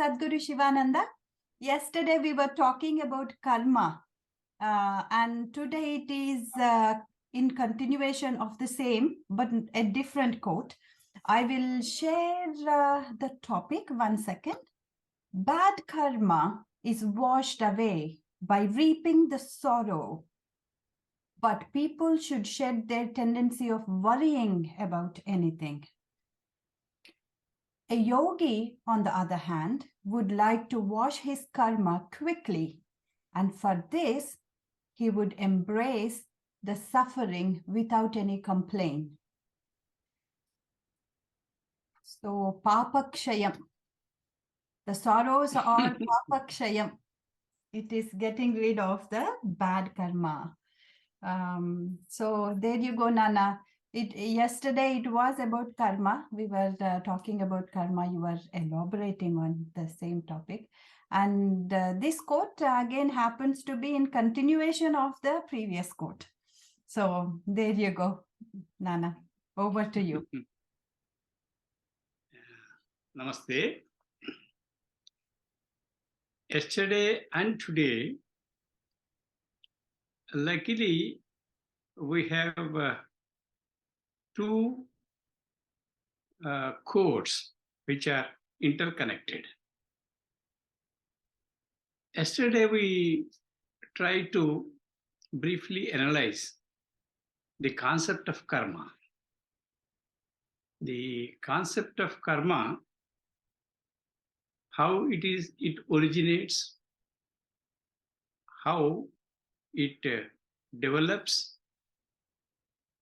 Sadguru Sivananda. Yesterday we were talking about karma, and today it is in continuation of the same, but a different quote. I will share the topic. 1 second. Bad karma is washed away by reaping the sorrow, but people should shed their tendency of worrying about anything. A yogi, on the other hand, would like to wash his karma quickly, and for this, he would embrace the suffering without any complaint. So, papakshayam. The sorrows are papakshayam. It is getting rid of the bad karma. So there you go, Nana. Yesterday it was about karma. We were talking about karma. You were elaborating on the same topic. And this quote again happens to be in continuation of the previous quote. So there you go, Nana. Over to you. Namaste. Yesterday and today, luckily, we have two codes which are interconnected. Yesterday, we tried to briefly analyze the concept of karma. The concept of karma, how it originates, how it develops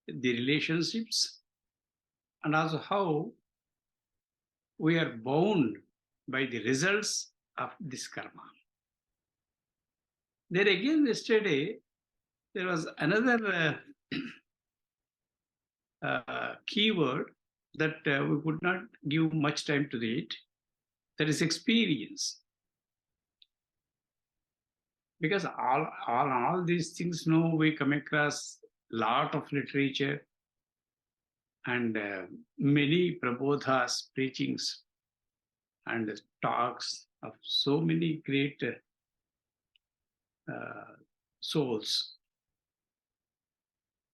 the relationships, and also how we are bound by the results of this karma. There again, yesterday, there was another keyword that we could not give much time to it. That is experience. Because all these things, we come across a lot of literature and many prabodhas, preachings, and talks of so many great souls.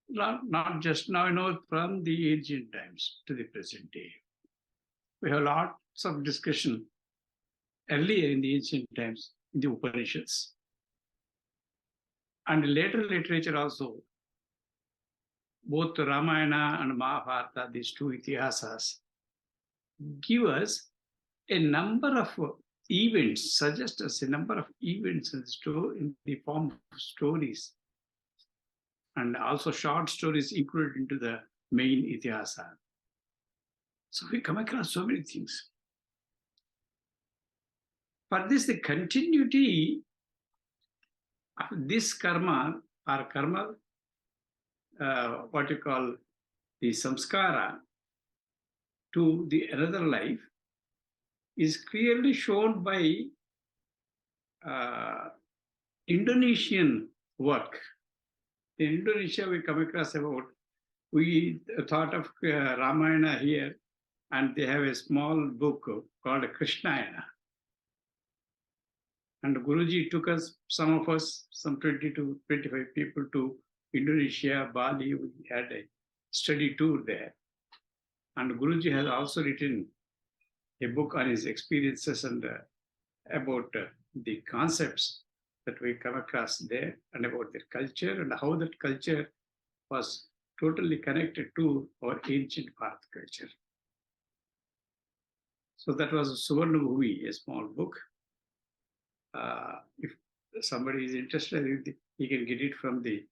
Not just now, from the ancient times to the present day. We have lots of discussion earlier in the ancient times in the Upanishads. And later literature also, both Ramayana and Mahabharata, these two itihasas, give us a number of events, suggest us a number of events in the form of stories, and also short stories included into the main itihasa. So we come across so many things. For this, the continuity of this karma, or karma, what you call the samskara, to the another life, is clearly shown by Indonesian work. In Indonesia, we come across we thought of Ramayana here, and they have a small book called Krishnayana. And Guruji took us, some of us, some 20 to 25 people to Indonesia, Bali. We had a study tour there. And Guruji has also written a book on his experiences and about the concepts that we come across there, and about their culture and how that culture was totally connected to our ancient Bharat culture. So that was Suvarna Bhuvi, a small book. If somebody is interested, he can get it from the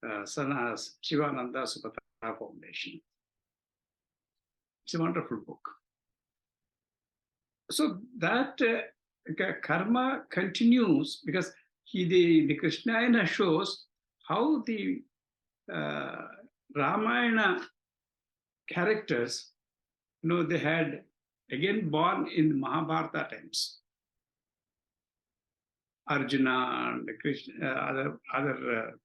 Sanas Sivananda Supata Foundation. It's a wonderful book. So that karma continues, because the Krishnayana shows how the Ramayana characters, they had again born in Mahabharata times. Arjuna and Krishna, other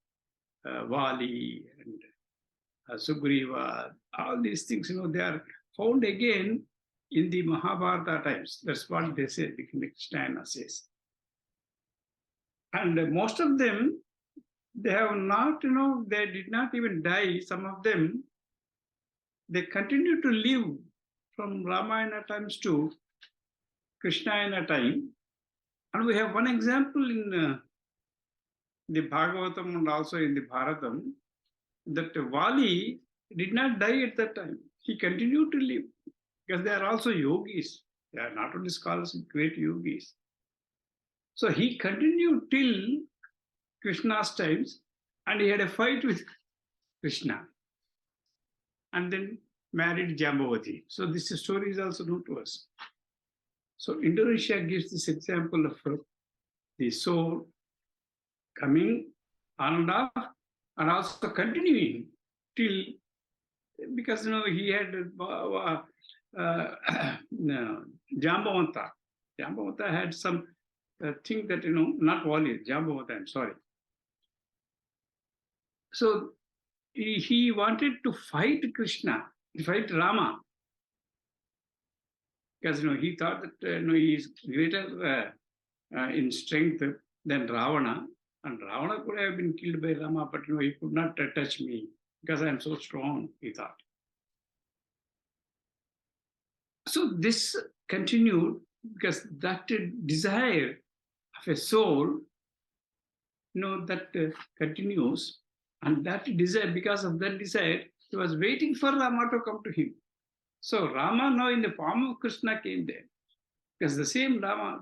Vali and Sugriva, all these things, they are found again in the Mahabharata times. That's what they say, the Krishna says. And most of them, they have not, they did not even die. Some of them, they continue to live from Ramayana times to Krishnayana time. And we have one example in the Bhagavatam and also in the Bharatam, that Vali did not die at that time. He continued to live because they are also yogis. They are not only scholars, great yogis. So he continued till Krishna's times, and he had a fight with Krishna and then married Jambavati. So this story is also known to us. So Indonesia gives this example of the soul coming on and off and also continuing till, because he had Jambavanta. Jambavanta had some thing that, not Wali, Jambavanta, I'm sorry. So he wanted to fight Krishna, fight Rama, because he thought that he is greater in strength than Ravana, and Ravana could have been killed by Rama, but he could not touch me because I am so strong, he thought. So this continued because that desire of a soul, that continues, and that desire, because of that desire, he was waiting for Rama to come to him. So Rama now in the form of Krishna came there, because the same Rama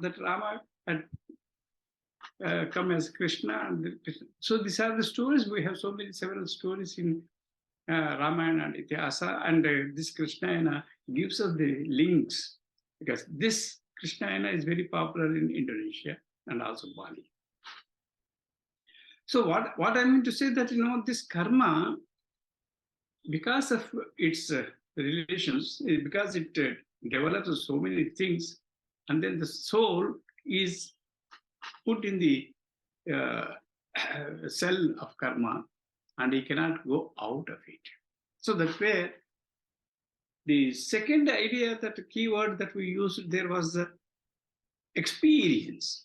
had come as Krishna. So these are the stories. We have several stories in Ramayana and Ityasa, and this Krishnayana gives us the links, because this Krishnayana is very popular in Indonesia and also Bali. So what I mean to say that, this karma, because of its relations, because it develops so many things, and then the soul is put in the cell of karma, and he cannot go out of it. So that's where the second idea, that keyword that we used there was the experience.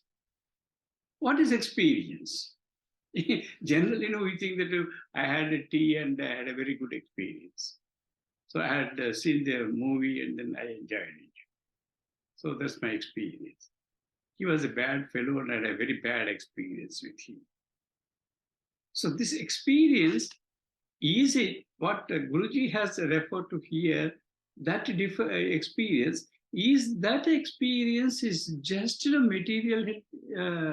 What is experience? Generally, we think that I had a tea and I had a very good experience. So I had seen the movie and then I enjoyed it. So that's my experience. He was a bad fellow and I had a very bad experience with him. So this experience, is it what Guruji has referred to here, that experience, is that experience is just material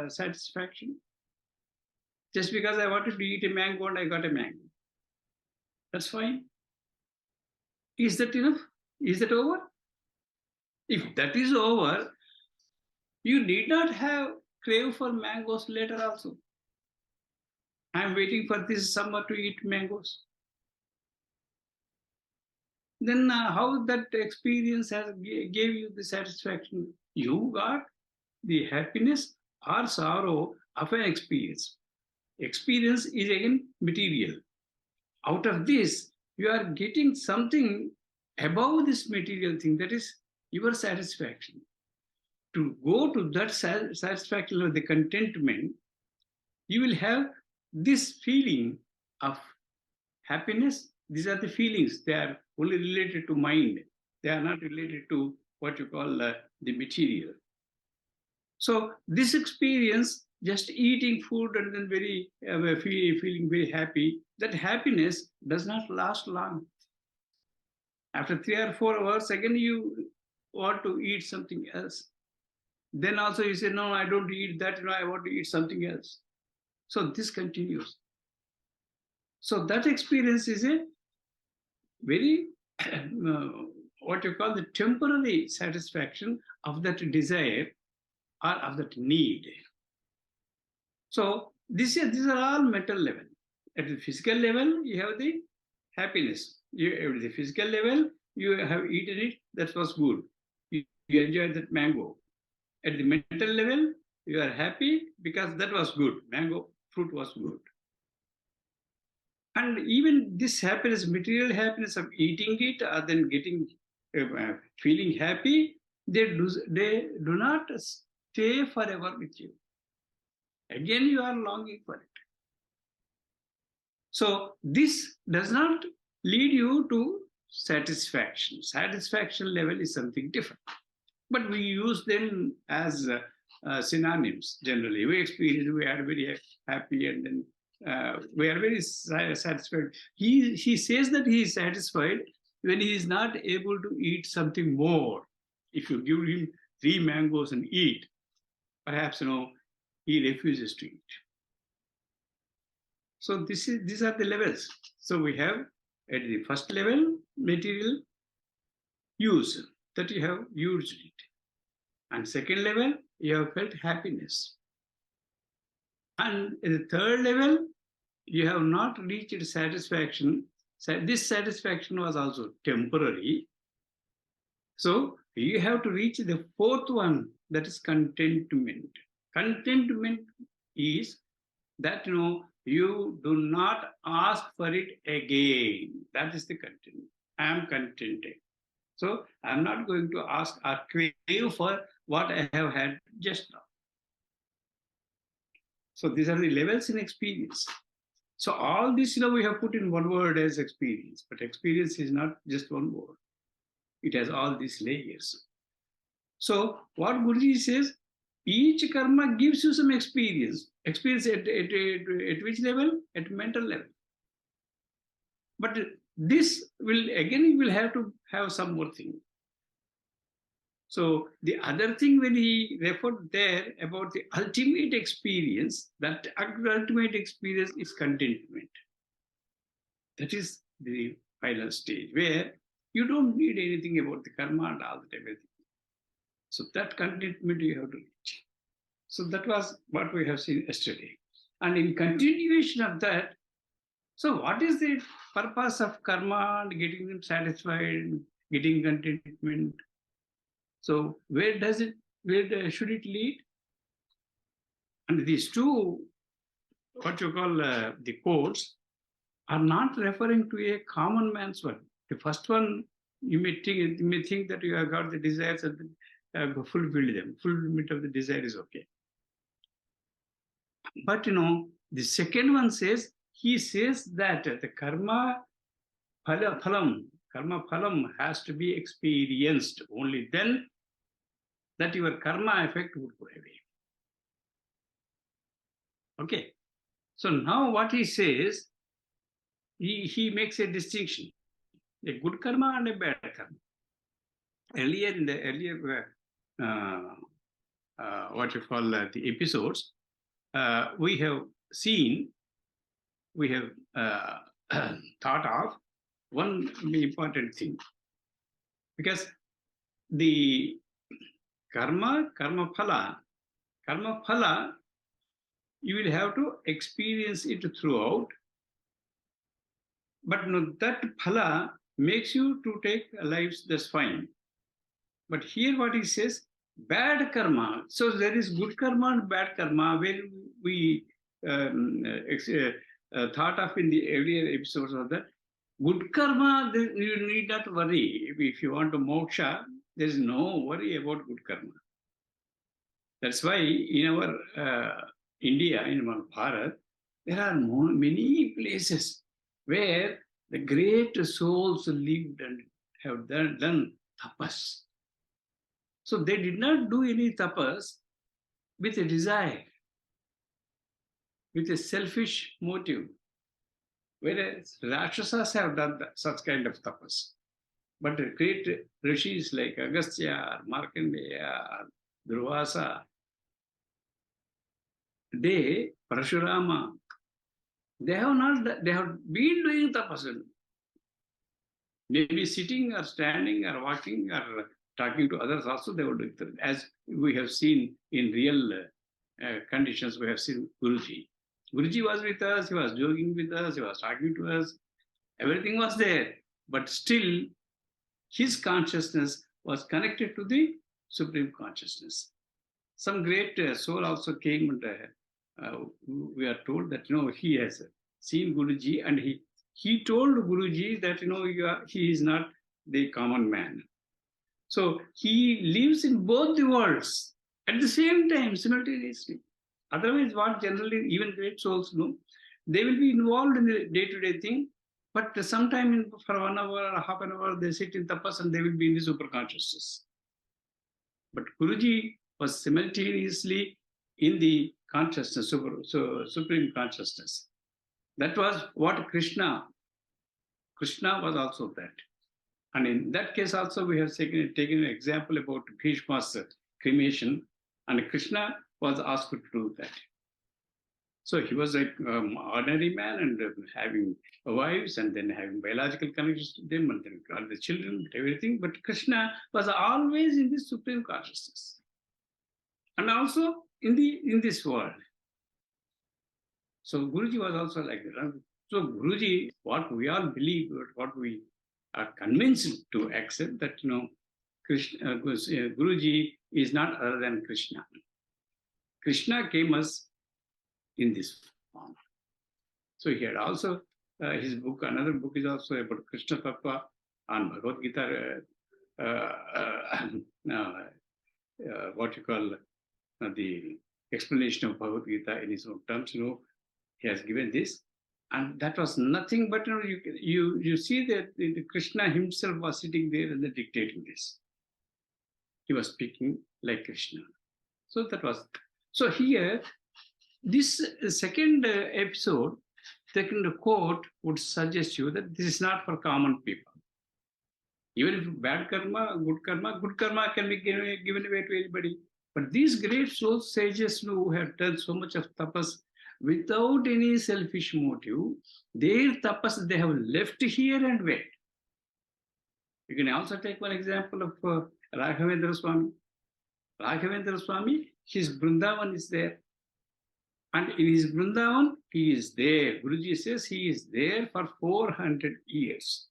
satisfaction? Just because I wanted to eat a mango and I got a mango, that's fine. Is that enough? Is that over? If that is over, you need not have crave for mangoes later also. I'm waiting for this summer to eat mangoes. Then how that experience gave you the satisfaction? You got the happiness or sorrow of an experience. Experience is again material. Out of this, you are getting something above this material thing, that is your satisfaction. To go to that satisfaction or the contentment, you will have this feeling of happiness. These are the feelings. They are only related to mind. They are not related to what you call the material. So this experience, just eating food and then feeling very happy, that happiness does not last long. After 3 or 4 hours, again you want to eat something else. Then also you say, no, I don't eat that, I want to eat something else. So this continues. So that experience is a very, what you call the temporary satisfaction of that desire or of that need. So these are all mental level. At the physical level, you have the happiness. At the physical level, you have eaten it, that was good. You enjoyed that mango. At the mental level, you are happy because that was good. Mango fruit was good. And even this happiness, material happiness of eating it or then getting feeling happy, they do not stay forever with you. Again, you are longing for it. So this does not lead you to satisfaction. Satisfaction level is something different. But we use them as synonyms generally. We experience, we are very happy, and then we are very satisfied. He says that he is satisfied when he is not able to eat something more. If you give him 3 mangoes and eat, perhaps he refuses to eat. So these are the levels. So we have at the first level material use, that you have used it. And second level, you have felt happiness. And at the third level, you have not reached satisfaction. So this satisfaction was also temporary. So you have to reach the fourth one, that is contentment. Contentment is that you do not ask for it again. That is the contentment. I am contented. So I'm not going to ask or crave for what I have had just now. So these are the levels in experience. So all this, we have put in one word as experience, but experience is not just one word. It has all these layers. So what Guruji says, each karma gives you some experience. Experience at which level? At mental level. But this will, again, you will have to have some more thing. So the other thing when he referred there about the ultimate experience, that ultimate experience is contentment. That is the final stage where you don't need anything about the karma and all that everything. So that contentment you have to reach. So that was what we have seen yesterday. And in continuation of that, so what is the purpose of karma and getting them satisfied, getting contentment? So where should it lead? And these two, what you call the quotes, are not referring to a common man's word. The first one, you may think that you have got the desires and fulfilled them. Fulfillment of the desire is okay. But the second one says, he says that the karma phalam has to be experienced. Only then that your karma effect would go away. Okay. So now what he says, he makes a distinction, a good karma and a bad karma. Earlier what you call the episodes, we have thought of one important thing, because the karma phala, you will have to experience it throughout. But that phala makes you to take lives, that's fine. But here what he says, bad karma. So there is good karma and bad karma, where we thought of in the earlier episodes of that. Good karma, you need not worry. If you want to moksha, there is no worry about good karma. That's why in our India, in our Bharat, there are many places where the great souls lived and have done tapas. So they did not do any tapas with a desire, with a selfish motive. Whereas Rakshasas have done such kind of tapas. But great rishis like Agastya, Markandeya, Durvasa, Parashurama, they have been doing tapas. Maybe sitting or standing or walking or talking to others also, they will do it. As we have seen in real conditions, we have seen Guruji. Guruji was with us, he was joking with us, he was talking to us. Everything was there. But still, his consciousness was connected to the Supreme Consciousness. Some great soul also came and we are told that he has seen Guruji, and he told Guruji that he is not the common man. So he lives in both the worlds at the same time, simultaneously. Otherwise, what generally even great souls do, they will be involved in the day-to-day thing, but sometime for 1 hour or half an hour, they sit in tapas and they will be in the super consciousness. But Guruji was simultaneously in the consciousness, supreme consciousness. That was what Krishna was also that. And in that case also, we have taken an example about Bhishma's cremation, and Krishna was asked to do that. So he was like ordinary man and having wives and then having biological connections to them and then all the children, everything. But Krishna was always in the supreme consciousness and also in this world. So Guruji was also like that. So Guruji, what we all believe, what we are convinced to accept, that Krishna, Guruji is not other than Krishna. Krishna came us in this form. So he had also his book, another book is also about Krishna Tattva on Bhagavad Gita, what you call the explanation of Bhagavad Gita in his own terms. He has given this, and that was nothing but you see that Krishna himself was sitting there and dictating this. He was speaking like Krishna. So that was so here. This second episode, second quote would suggest you that this is not for common people. Even if bad karma can be given away to anybody. But these great soul sages who have done so much of tapas without any selfish motive, their tapas they have left here and went. You can also take one example of Raghavendra Swami. Raghavendra Swami, his Vrindavan is there. And in his Vrindavan, he is there. Guruji says he is there for 400 years.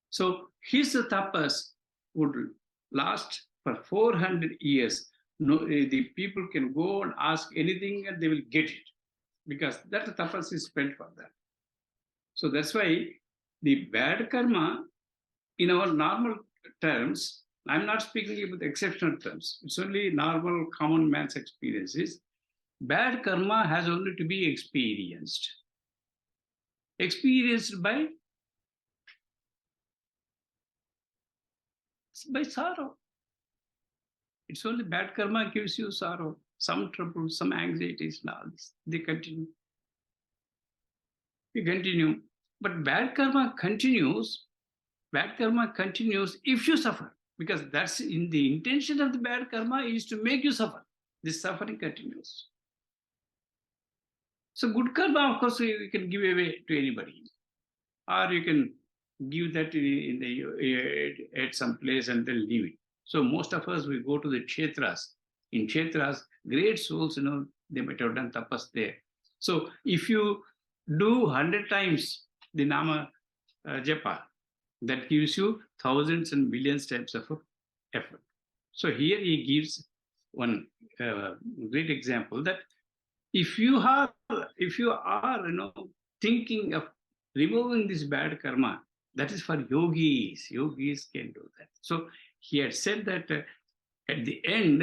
So his tapas would last for 400 years. The people can go and ask anything and they will get it, because that tapas is spent for that. So that's why the bad karma, in our normal terms, I'm not speaking about exceptional terms, it's only normal common man's experiences. Bad karma has only to be experienced by sorrow. It's only bad karma gives you sorrow, some trouble, some anxieties, and all this. They continue. You continue. But bad karma continues. Bad karma continues if you suffer, because that's in the intention of the bad karma is to make you suffer. This suffering continues. So good karma, of course, you can give away to anybody, or you can give that at some place and then leave it. So most of us, we go to the kshetras. In kshetras, great souls, they might have done tapas there. So if you do 100 times the nama japa, that gives you thousands and millions times of effort. So here he gives one great example that if you are thinking of removing this bad karma, that is for yogis. Yogis can do that. So he had said that at the end,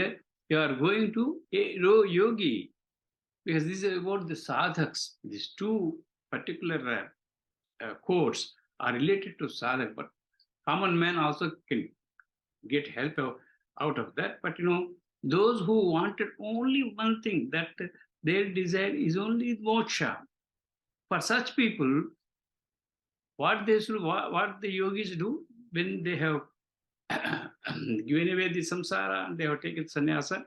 you are going to a yogi, because this is about the sadhaks. These two particular quotes are related to sadhak, but common man also can get help out of that. But those who wanted only one thing, that their desire is only moksha. For such people, what the yogis do when they have given away the samsara and they have taken sannyasa,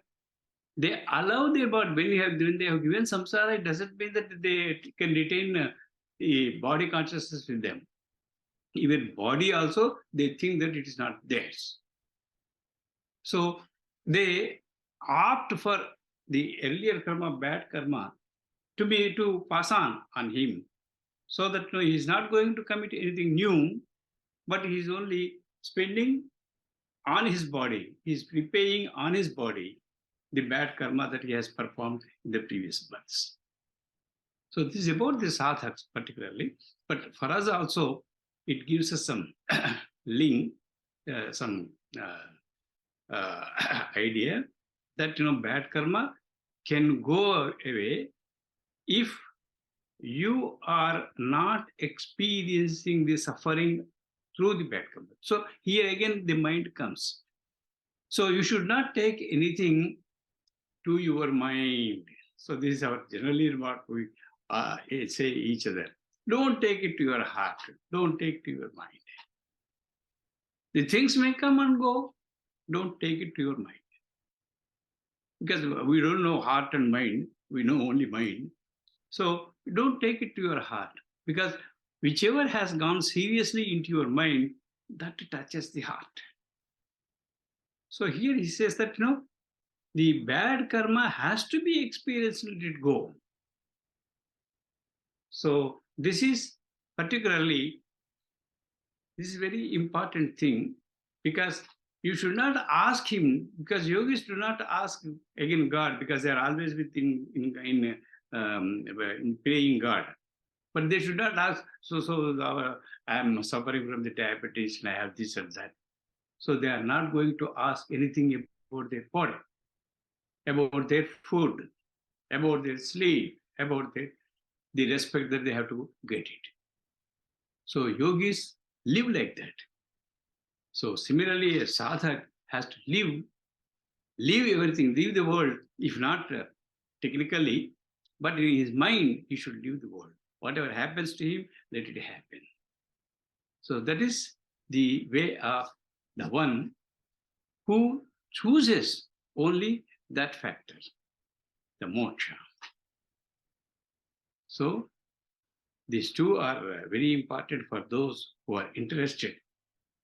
they allow their body. When they have given samsara, it doesn't mean that they can retain the body consciousness with them. Even body also, they think that it is not theirs. So they opt for the earlier karma, bad karma, to pass on him, so that he is not going to commit anything new, but he is only spending on his body. He is repaying on his body the bad karma that he has performed in the previous births. So this is about the sadhaks particularly, but for us also, it gives us some link some idea that bad karma can go away if you are not experiencing the suffering through the bad karma. So here again the mind comes. So you should not take anything to your mind. So this is our generally what we say each other. Don't take it to your heart. Don't take it to your mind. The things may come and go. Don't take it to your mind. Because we don't know heart and mind. We know only mind. So don't take it to your heart. Because whichever has gone seriously into your mind, that touches the heart. So here he says that, the bad karma has to be experienced, let it go. So this is particularly, this is very important thing, because you should not ask him, because yogis do not ask again God, because they are always in praying God. But they should not ask, I am suffering from the diabetes and I have this and that. So they are not going to ask anything about their body, about their food, about their sleep, about the respect that they have to get it. So yogis live like that. So similarly, a sadhak has to leave everything, leave the world, if not technically, but in his mind, he should leave the world. Whatever happens to him, let it happen. So that is the way of the one who chooses only that factor, the moksha. So these two are very important for those who are interested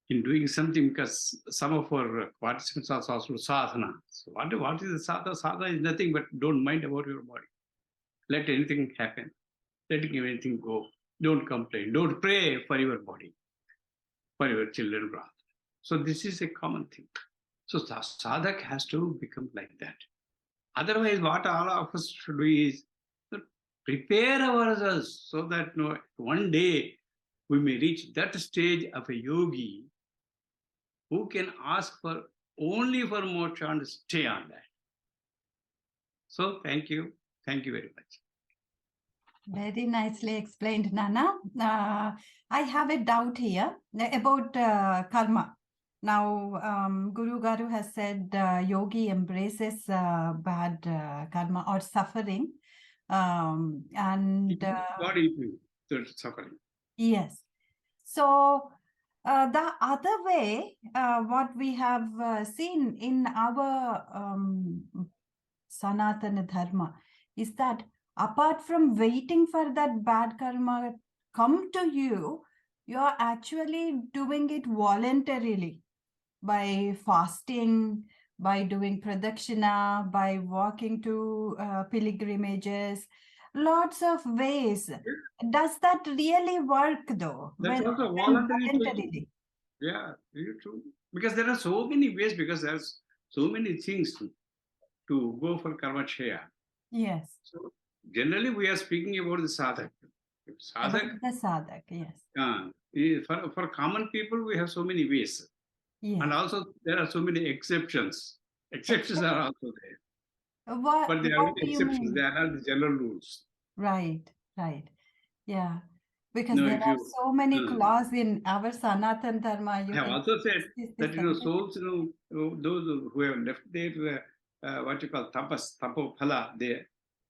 in doing something, because some of our participants are also sadhana. So what is the sadhana? Sadhana is nothing but don't mind about your body. Let anything happen. Let anything go. Don't complain. Don't pray for your body, for your children, brother. So this is a common thing. So sadhak has to become like that. Otherwise, what all of us should do is prepare ourselves so that one day we may reach that stage of a yogi who can ask for only for moksha and stay on that. So thank you. Thank you very much. Very nicely explained, Nana. I have a doubt here about karma. Now, Guru Garu has said yogi embraces bad karma or suffering. Body suffering. Yes. So the other way, what we have seen in our Sanatana Dharma is that apart from waiting for that bad karma come to you, you are actually doing it voluntarily by fasting, by doing pradakshina, by walking to pilgrimages, lots of ways. Does that really work though? That's When also voluntarily. Yeah, very true. Because there are so many ways, because there's so many things to go for karma chaya. Yes. So generally we are speaking about the sadhak. About the sadhak, yes. For common people, we have so many ways. Yes. And also there are so many exceptions. Exceptions are also there. What But they are do you exceptions. mean? They are not the general rules. Right. Yeah. Because No, there if are you so many clauses in our Sanatan Dharma. I have also said that souls, those who have left their what you call tapas, tapo phala there.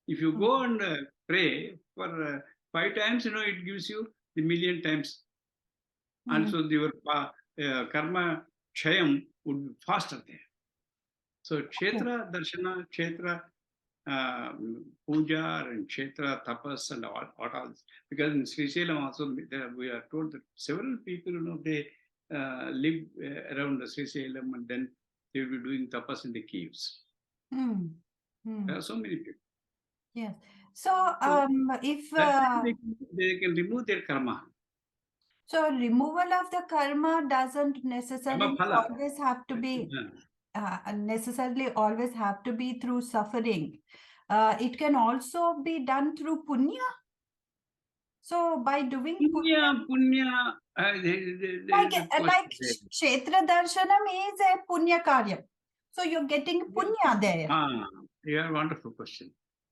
If you go and pray for 5 times, it gives you the million times. And so your karma chayam would be faster there. So kshetra darshana, kshetra puja and kshetra tapas and all this. Because in Sri Sailam also we are told that several people, they live around the Sri Sailam, and then they will be doing tapas in the caves. There are so many people. Yes. So if they can remove their karma. So removal of the karma doesn't necessarily always have to be through suffering. It can also be done through punya. So by doing Punya, there is a like question. Kshetra Darshanam is a Punya Karyam. So you're getting Punya there. You are a wonderful question.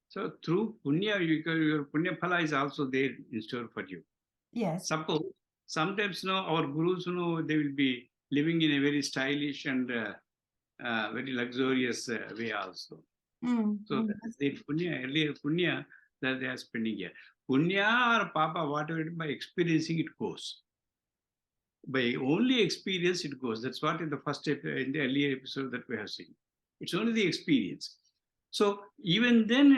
So through Punya, your Punya Phala is also there in store for you. Yes. Suppose sometimes our gurus they will be living in a very stylish and very luxurious way also. So that is the Punya, earlier Punya that they are spending here. Punya or Papa, whatever, by experiencing it goes. By only experience it goes. That's what in the in the earlier episode that we have seen. It's only the experience. So even then,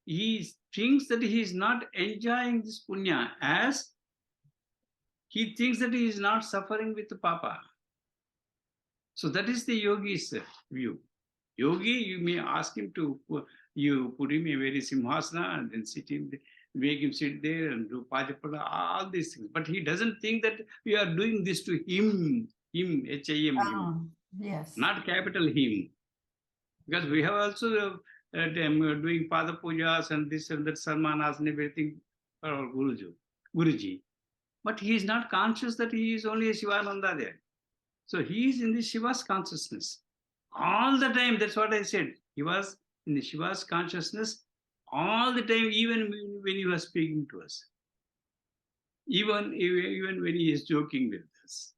he thinks that he is not enjoying this punya as he thinks that he is not suffering with the Papa. So that is the yogi's view. Yogi, you may ask him to you put him in a very simhasana and then sit him, make him sit there and do pajapada, all these things. But he doesn't think that we are doing this to him, H-I-M, him. Yes. Not capital him. Because we have also doing Pada Pujas and this and that Sarmanas and everything for our Guruji. But he is not conscious that he is only a Shivananda there. So he is in the Shiva's consciousness all the time. That's what I said. He was in the Shiva's consciousness all the time, even when he was speaking to us. Even when he is joking with us.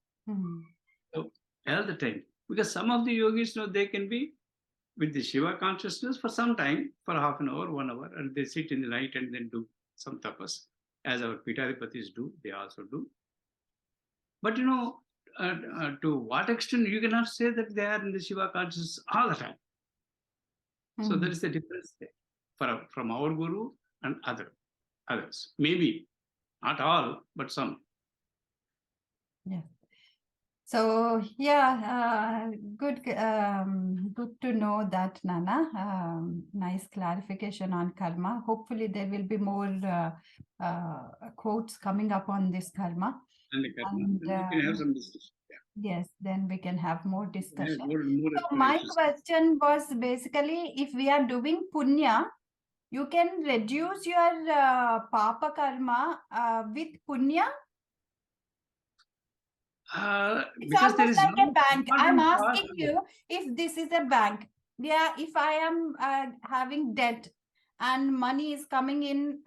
So all the time. Because some of the yogis, they can be with the Shiva consciousness for some time, for half an hour, 1 hour, and they sit in the night and then do some tapas, as our Pitadipatis do, they also do. But to what extent you cannot say that they are in the Shiva consciousness all the time. So that is the difference there from our Guru and others. Maybe not all, but some. Yeah. So yeah, good to know that, Nana. Nice clarification on karma. Hopefully there will be more quotes coming up on this karma. And the karma. And we can have some discussion. Yes, then we can have more discussion. More so my question was basically, if we are doing punya, you can reduce your papa karma with punya. It's almost like a bank. I'm asking you if this is a bank. Yeah, if I am having debt and money is coming in,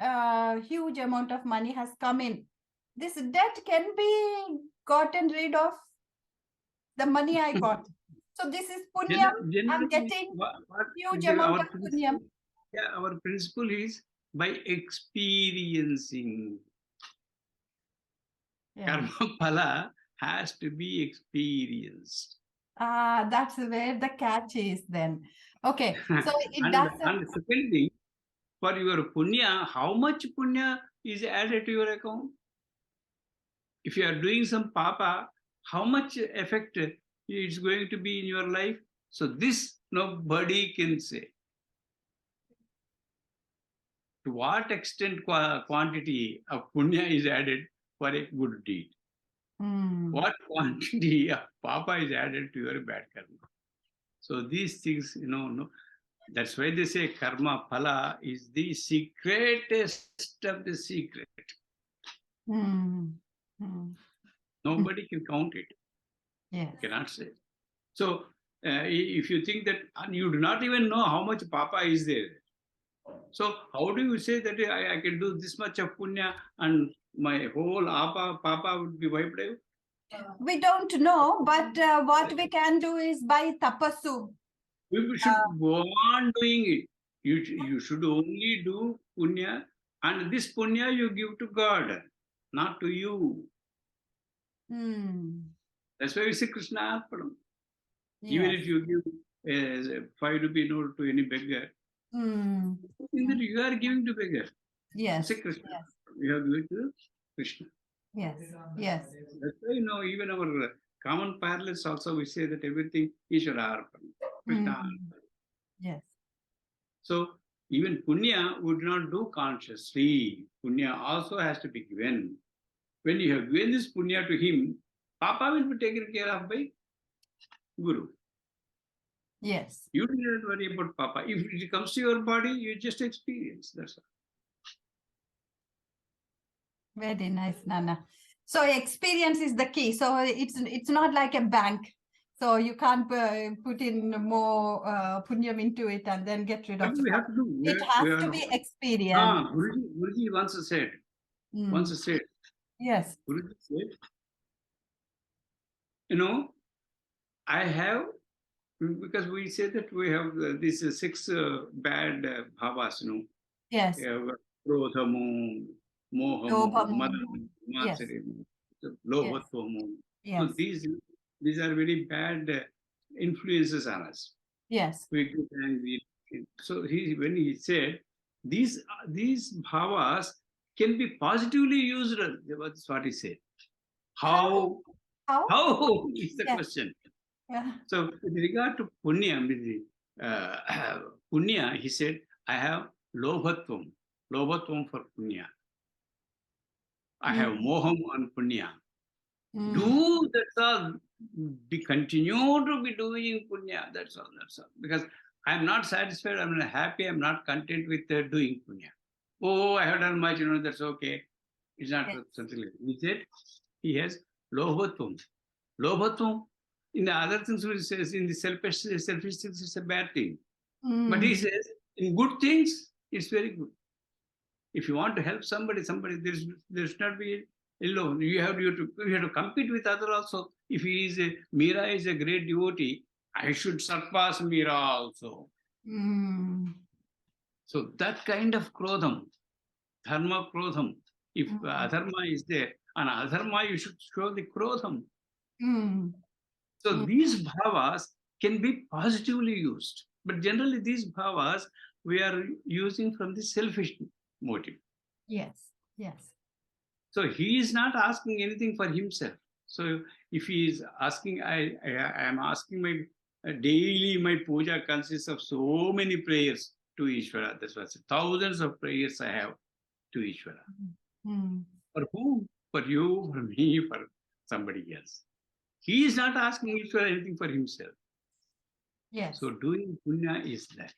huge amount of money has come in. This debt can be gotten rid of. The money I got. So this is punyam. I'm getting huge amount of punyam. Yeah, our principle is by experiencing. Karma phala has to be experienced. That's where the catch is then. Okay. So it does. And the second thing, for your punya, how much punya is added to your account? If you are doing some papa, how much effect it's going to be in your life? So this nobody can say. To what extent quantity of punya is added for a good deed? What quantity of papa is added to your bad karma? So these things, that's why they say karma phala is the secretest of the secret. Nobody can count it. Yes. You cannot say. So if you think that you do not even know how much papa is there, so how do you say that I can do this much of punya and my whole papa would be wiped out? We don't know, but what we can do is by tapasu. We should go on doing it. You should only do punya, and this punya you give to God, not to you. That's why we say Krishna Arpanam. Yes. Even if you give 5 rupee note to any beggar, that you are giving to beggar. Yes. Say Krishna. Yes. We have given to Krishna. Yes. Yes. That's why even our common parlance also we say that everything Ishvara Arpanam. Krishna. Yes. So even punya would not do consciously. Punya also has to be given. When you have given this punya to him, papa will be taken care of by Guru. Yes. You do not worry about papa. If it comes to your body, you just experience. That's all. Very nice, Nana. So experience is the key. So it's not like a bank. So you can't put in more punyam into it and then get rid But of the we have bank. to do. It has We are to not. be experience. Guruji Mm. said, Yes. Guruji said, I have, because we say that we have these six bad bhavas, Yes. We have krodhamu, mohamu, Lobhamu. madamu, Yes. matsarimu, Yes. lovatvamu. So Yes. these are very bad influences on us. Yes. We get angry. So when he said these bhavas can be positively used, that's what he said. How How? is the Yeah. question? Yeah. So with regard to punya, punya, he said, I have lobhatvam for punya. I have moham on punya. Do that's all. Continue to be doing punya. That's all. Because I'm not satisfied. I'm not happy. I'm not content with doing punya. Oh, I have done much. That's okay. It's not something like that. He said he has lobhatvam. Lobhatvam. In the other things, he says in the selfish things, it's a bad thing. But he says in good things, it's very good. If you want to help somebody, there's not be alone. You have to compete with other also. If he is Meera is a great devotee, I should surpass Meera also. So that kind of krodham, dharma krodham. If adharma is there, and adharma you should show the krodham. So these bhavas can be positively used. But generally these bhavas we are using from the selfish motive. Yes. Yes. So he is not asking anything for himself. So if he is asking, I am asking daily my puja consists of so many prayers to Ishvara. That's what I said. Thousands of prayers I have to Ishvara. For whom? For you, for me, for somebody else. He is not asking Ishvara anything for himself. Yes. So doing punya is that.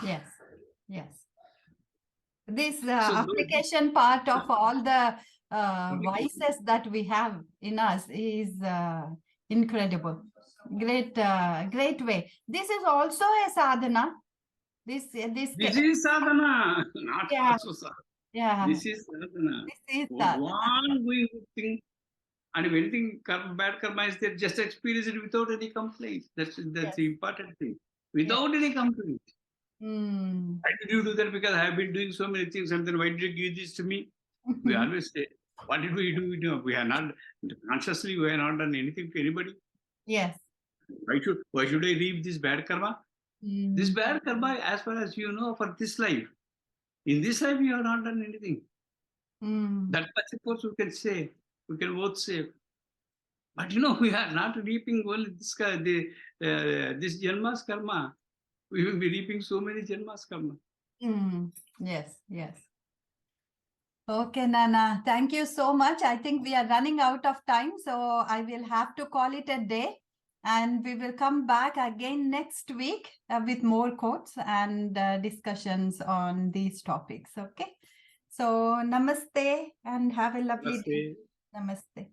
Yes. Yes. This application part of all the vices that we have in us is incredible. Great way. This is also a sadhana. This is sadhana, not also sadhana. Yeah. This is sadhana. This is sadhana. One going good thing, and if anything bad karma is there, just experience it without any complaint. That's the important thing. Without any complaint. Why did you do that? Because I have been doing so many things, and then why did you give this to me? We always say, what did we do? We are not consciously, we have not done anything to anybody. Yes. Why should I leave this bad karma? This bad karma, as far as you know, for this life. In this life, you have not done anything. That much, of course, we can say. We can both say. But we are not reaping only this janma's karma. We will be reaping so many janma's karma. Yes, yes. Okay, Nana. Thank you so much. I think we are running out of time, so I will have to call it a day. And we will come back again next week with more quotes and discussions on these topics. Okay. So, namaste and have a lovely day. Namaste.